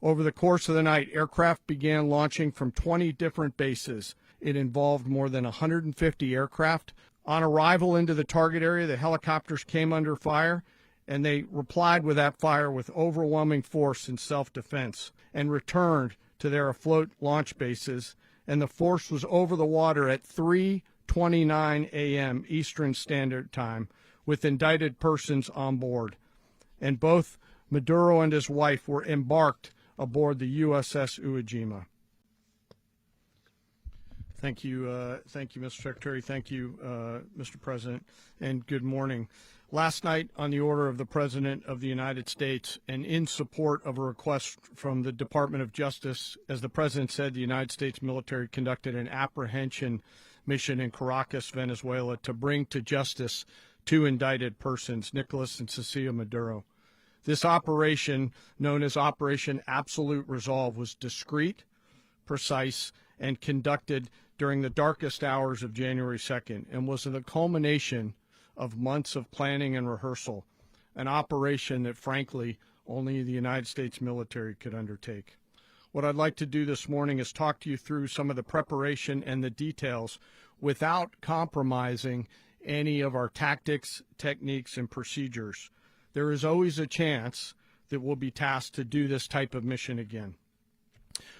Over the course of the night, aircraft began launching from 20 different bases. It involved more than 150 aircraft. On arrival into the target area, the helicopters came under fire, and they replied with that fire with overwhelming force in self-defense and returned to their afloat launch bases. And the force was over the water at 3:29 a.m. Eastern Standard Time with indicted persons on board. And both Maduro and his wife were embarked aboard the USS Iwo Jima. Thank you, Mr. Secretary. Thank you, Mr. President, and good morning. Last night, on the order of the President of the United States and in support of a request from the Department of Justice, as the President said, the United States military conducted an apprehension mission in Caracas, Venezuela, to bring to justice two indicted persons, Nicolás and Cecilia Maduro. This operation, known as Operation Absolute Resolve, was discreet, precise, and conducted during the darkest hours of January 2nd and was the culmination of months of planning and rehearsal, an operation that, frankly, only the United States military could undertake. What I'd like to do this morning is talk to you through some of the preparation and the details without compromising any of our tactics, techniques, and procedures. There is always a chance that we'll be tasked to do this type of mission again.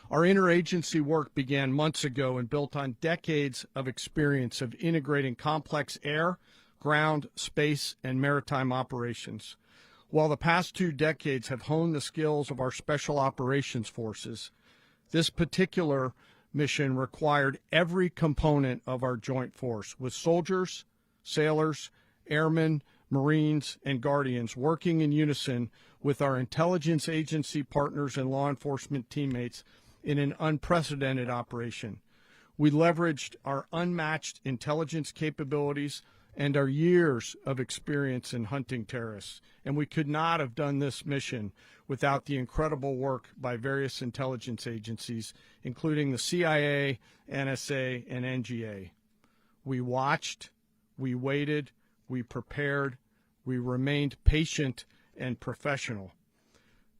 Our interagency work began months ago and built on decades of experience of integrating complex air, ground, space, and maritime operations. While the past 2 decades have honed the skills of our special operations forces, this particular mission required every component of our joint force, with soldiers, sailors, airmen, Marines, and Guardians working in unison with our intelligence agency partners and law enforcement teammates in an unprecedented operation. We leveraged our unmatched intelligence capabilities and our years of experience in hunting terrorists, and we could not have done this mission without the incredible work by various intelligence agencies, including the CIA, NSA, and NGA. We watched, we waited, we prepared, we remained patient and professional.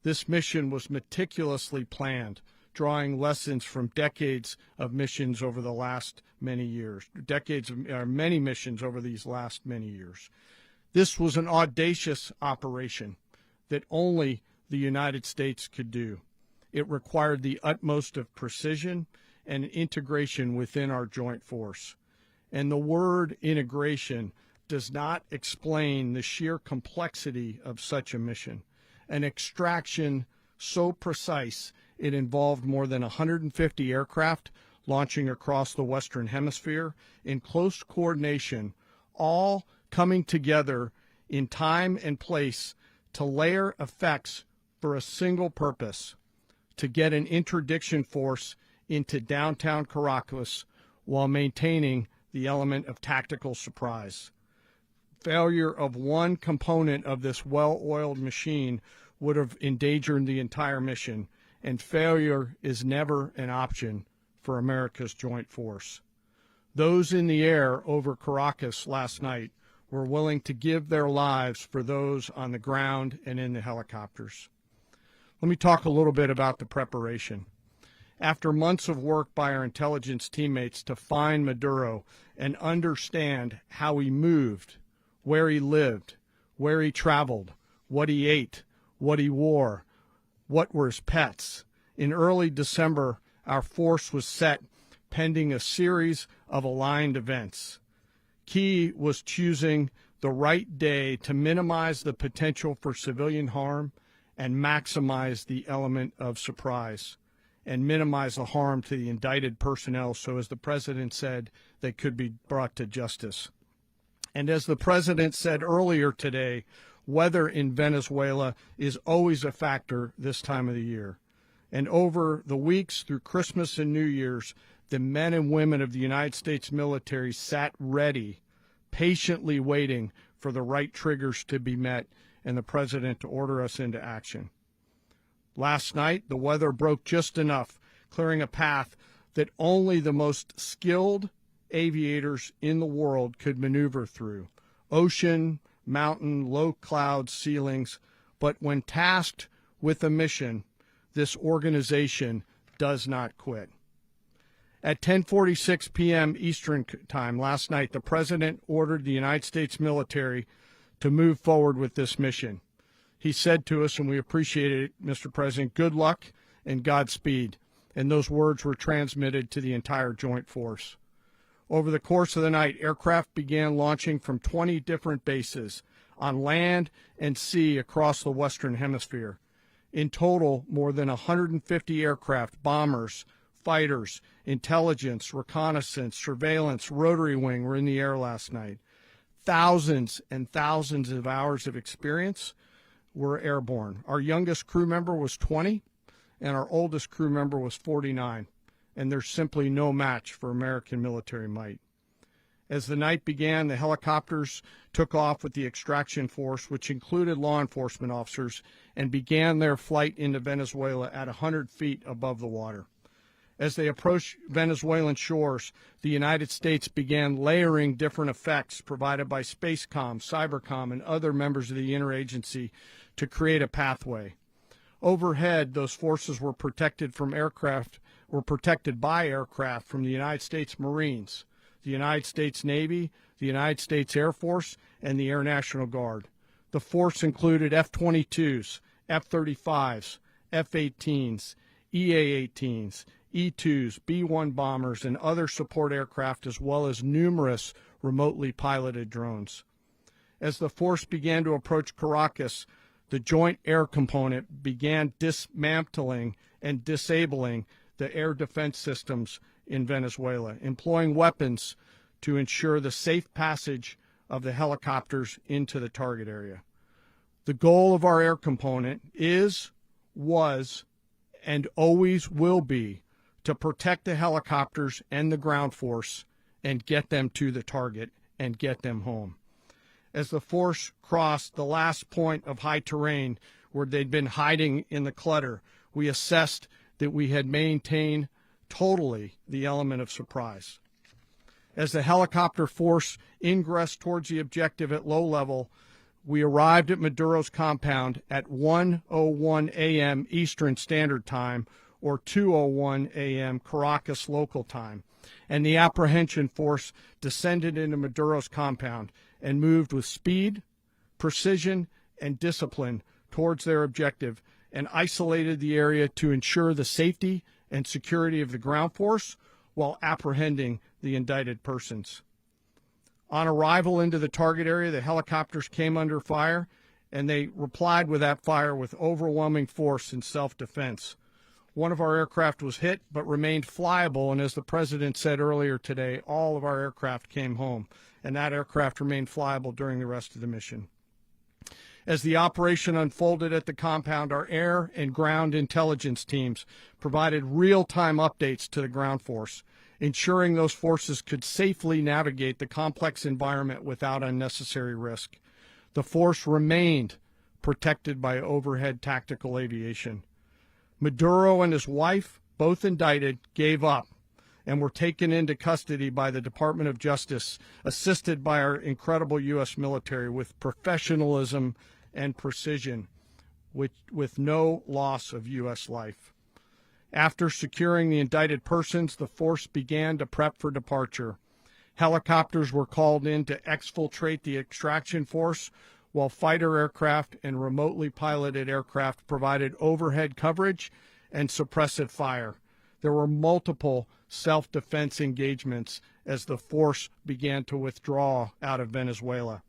This mission was meticulously planned, drawing lessons from decades of missions over the last many years, many missions over these last many years. This was an audacious operation that only the United States could do. It required the utmost of precision and integration within our joint force. And the word integration does not explain the sheer complexity of such a mission. An extraction so precise it involved more than 150 aircraft launching across the Western Hemisphere in close coordination, all coming together in time and place to layer effects for a single purpose: to get an interdiction force into downtown Caracas while maintaining the element of tactical surprise. Failure of one component of this well-oiled machine would have endangered the entire mission, and failure is never an option for America's joint force. Those in the air over Caracas last night were willing to give their lives for those on the ground and in the helicopters. Let me talk a little bit about the preparation. After months of work by our intelligence teammates to find Maduro and understand how he moved, where he lived, where he traveled, what he ate, what he wore, what were his pets, in early December, our force was set pending a series of aligned events. Key was choosing the right day to minimize the potential for civilian harm and maximize the element of surprise and minimize the harm to the indicted personnel so, as the President said, they could be brought to justice. And as the President said earlier today, weather in Venezuela is always a factor this time of the year. And over the weeks through Christmas and New Year's, the men and women of the United States military sat ready, patiently waiting for the right triggers to be met and the President to order us into action. Last night, the weather broke just enough, clearing a path that only the most skilled aviators in the world could maneuver through. Ocean, mountain, low cloud ceilings, but when tasked with a mission, this organization does not quit. At 10:46 p.m. Eastern Time last night, the President ordered the United States military to move forward with this mission. He said to us, and we appreciate it, Mr. President, good luck and Godspeed. And those words were transmitted to the entire Joint Force. Over the course of the night, aircraft began launching from 20 different bases on land and sea across the Western Hemisphere. In total, more than 150 aircraft, bombers, fighters, intelligence, reconnaissance, surveillance, rotary wing were in the air last night. Thousands and thousands of hours of experience were airborne. Our youngest crew member was 20, and our oldest crew member was 49, and there's simply no match for American military might. As the night began, the helicopters took off with the extraction force, which included law enforcement officers, and began their flight into Venezuela at 100 feet above the water. As they approached Venezuelan shores, the United States began layering different effects provided by Spacecom, Cybercom, and other members of the interagency to create a pathway. Overhead, those forces were protected by aircraft from the United States Marines, the United States Navy, the United States Air Force, and the Air National Guard. The force included F-22s, F-35s, F-18s, EA-18s, E-2s, B-1 bombers, and other support aircraft, as well as numerous remotely piloted drones. As the force began to approach Caracas, the Joint Air Component began dismantling and disabling the air defense systems in Venezuela, employing weapons to ensure the safe passage of the helicopters into the target area. The goal of our air component was, and always will be to protect the helicopters and the ground force and get them to the target and get them home. As the force crossed the last point of high terrain where they'd been hiding in the clutter, we assessed that we had maintained totally the element of surprise. As the helicopter force ingressed towards the objective at low level, we arrived at Maduro's compound at 1:01 a.m. Eastern Standard Time, or 2:01 a.m. Caracas local time, and the apprehension force descended into Maduro's compound and moved with speed, precision, and discipline towards their objective and isolated the area to ensure the safety and security of the ground force while apprehending the indicted persons. On arrival into the target area, the helicopters came under fire, and they replied with that fire with overwhelming force in self-defense. One of our aircraft was hit but remained flyable, and as the President said earlier today, all of our aircraft came home, and that aircraft remained flyable during the rest of the mission. As the operation unfolded at the compound, our air and ground intelligence teams provided real-time updates to the ground force, ensuring those forces could safely navigate the complex environment without unnecessary risk. The force remained protected by overhead tactical aviation. Maduro and his wife, both indicted, gave up and were taken into custody by the Department of Justice, assisted by our incredible U.S. military with professionalism and precision, with no loss of U.S. life. After securing the indicted persons, the force began to prep for departure. Helicopters were called in to exfiltrate the extraction force, while fighter aircraft and remotely piloted aircraft provided overhead coverage and suppressive fire. There were multiple self-defense engagements as the force began to withdraw out of Venezuela.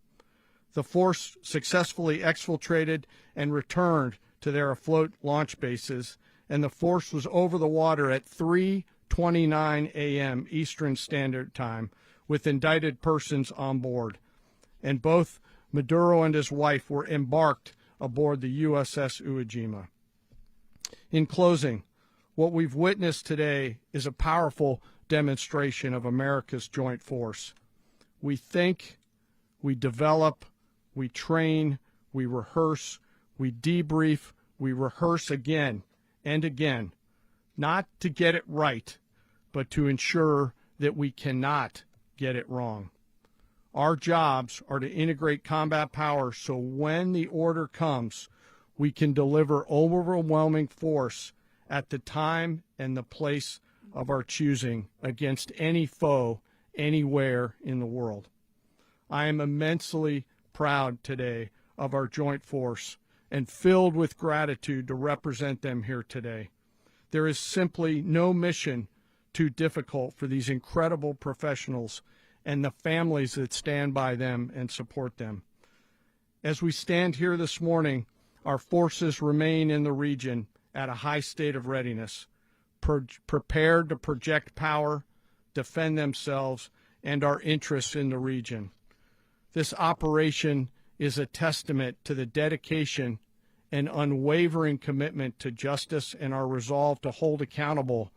The force successfully exfiltrated and returned to their afloat launch bases, and the force was over the water at 3:29 a.m. Eastern Standard Time with indicted persons on board, and both Maduro and his wife were embarked aboard the USS Iwo Jima. In closing, what we've witnessed today is a powerful demonstration of America's joint force. We think, we develop, we train, we rehearse, we debrief, we rehearse again and again, not to get it right, but to ensure that we cannot get it wrong. Our jobs are to integrate combat power so when the order comes, we can deliver overwhelming force at the time and the place of our choosing against any foe anywhere in the world. I am immensely proud today of our joint force and filled with gratitude to represent them here today. There is simply no mission too difficult for these incredible professionals and the families that stand by them and support them. As we stand here this morning, our forces remain in the region at a high state of readiness, prepared to project power, defend themselves, and our interests in the region. This operation is a testament to the dedication and unwavering commitment to justice and our resolve to hold accountable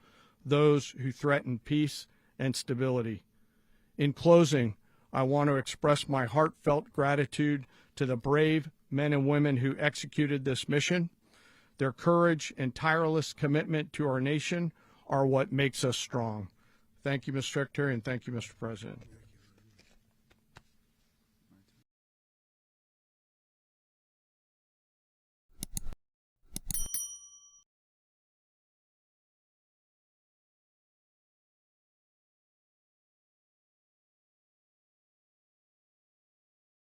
those who threaten peace and stability. In closing, I want to express my heartfelt gratitude to the brave men and women who executed this mission. Their courage and tireless commitment to our nation are what makes us strong. Thank you, Mr. Secretary, and thank you, Mr. President.